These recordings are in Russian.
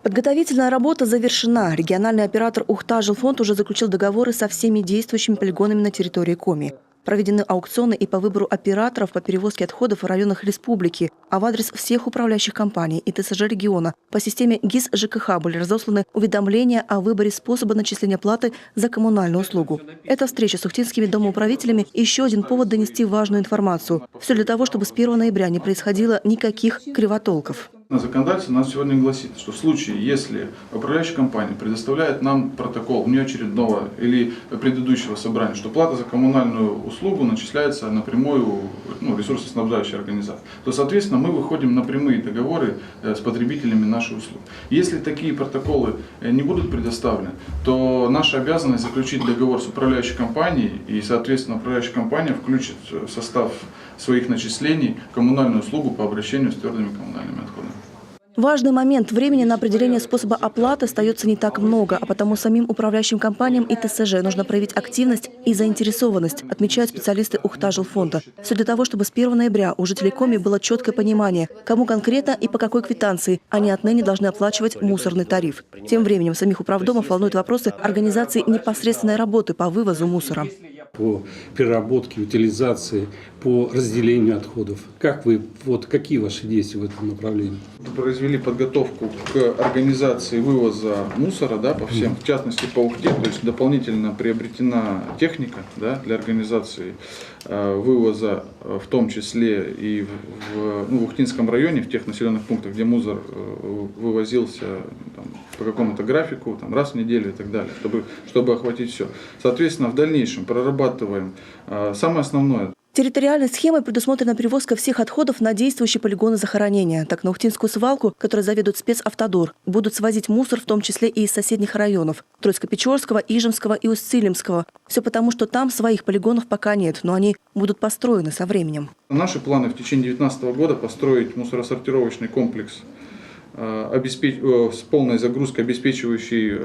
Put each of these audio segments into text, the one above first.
Подготовительная работа завершена. Региональный оператор «Ухта-Жилфонд» уже заключил договоры со всеми действующими полигонами на территории Коми. Проведены аукционы и по выбору операторов по перевозке отходов в районах республики, а в адрес всех управляющих компаний и ТСЖ региона по системе ГИС ЖКХ были разосланы уведомления о выборе способа начисления платы за коммунальную услугу. Эта встреча с ухтинскими домоуправителями – еще один повод донести важную информацию. Все для того, чтобы с 1 ноября не происходило никаких кривотолков. Законодательство нас сегодня гласит, что в случае, если управляющая компания предоставляет нам протокол внеочередного или предыдущего собрания, что плата за коммунальную услугу начисляется напрямую ресурсоснабжающей организации, то, соответственно, мы выходим на прямые договоры с потребителями нашей услуги. Если такие протоколы не будут предоставлены, то наша обязанность заключить договор с управляющей компанией, и, соответственно, управляющая компания включит в состав своих начислений коммунальную услугу по обращению с твердыми коммунальными отходами. Важный момент. Времени на определение способа оплаты остается не так много, а потому самим управляющим компаниям и ТСЖ нужно проявить активность и заинтересованность, отмечают специалисты Ухта-Жилфонда. Все для того, чтобы с 1 ноября у жителей Коми было четкое понимание, кому конкретно и по какой квитанции они отныне должны оплачивать мусорный тариф. Тем временем самих управдомов волнуют вопросы организации непосредственной работы по вывозу мусора. По переработке, утилизации, по разделению отходов. Какие ваши действия в этом направлении? Произвели подготовку к организации вывоза мусора, по всем, в частности по Ухте, то есть дополнительно приобретена техника, для организации вывоза, в том числе и в Ухтинском районе, в тех населенных пунктах, где мусор вывозился по какому-то графику, раз в неделю и так далее, чтобы охватить все. Соответственно, в дальнейшем прорабатываем самое основное. Территориальной схемой предусмотрена перевозка всех отходов на действующие полигоны захоронения. Так, на Ухтинскую свалку, которой заведует спецавтодор, будут свозить мусор, в том числе и из соседних районов – Троицко-Печорского, Ижемского и Усть-Цилимского. Все потому, что там своих полигонов пока нет, но они будут построены со временем. Наши планы в течение 2019 года построить мусоросортировочный комплекс с полной загрузкой, обеспечивающий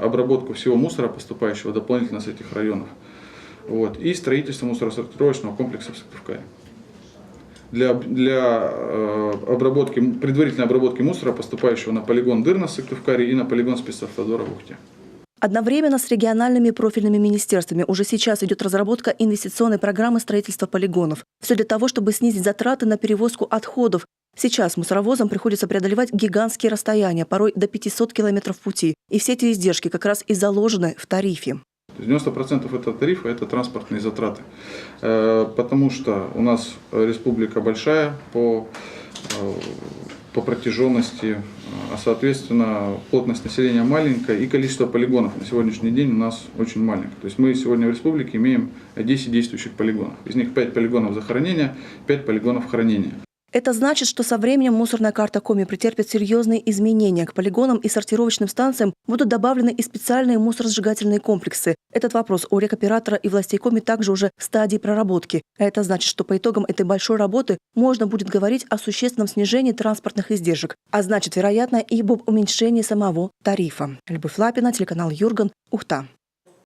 обработку всего мусора, поступающего дополнительно с этих районов. И строительство мусоросортировочного комплекса в Сыктывкаре. Для предварительной обработки мусора, поступающего на полигон Дырна в Сыктывкаре и на полигон спецавтодора в Ухте. Одновременно с региональными профильными министерствами уже сейчас идет разработка инвестиционной программы строительства полигонов. Все для того, чтобы снизить затраты на перевозку отходов. Сейчас мусоровозам приходится преодолевать гигантские расстояния, порой до 500 километров пути. И все эти издержки как раз и заложены в тарифе. 90% этого тарифа – это транспортные затраты, потому что у нас республика большая по протяженности, а соответственно плотность населения маленькая и количество полигонов на сегодняшний день у нас очень маленькое. То есть мы сегодня в республике имеем 10 действующих полигонов, из них 5 полигонов захоронения, 5 полигонов хранения. Это значит, что со временем мусорная карта Коми претерпит серьезные изменения. К полигонам и сортировочным станциям будут добавлены и специальные мусоросжигательные комплексы. Этот вопрос у рекоператора и властей Коми также уже в стадии проработки. А это значит, что по итогам этой большой работы можно будет говорить о существенном снижении транспортных издержек. А значит, вероятно, и об уменьшении самого тарифа. Любовь Лапина, телеканал Юрган, Ухта.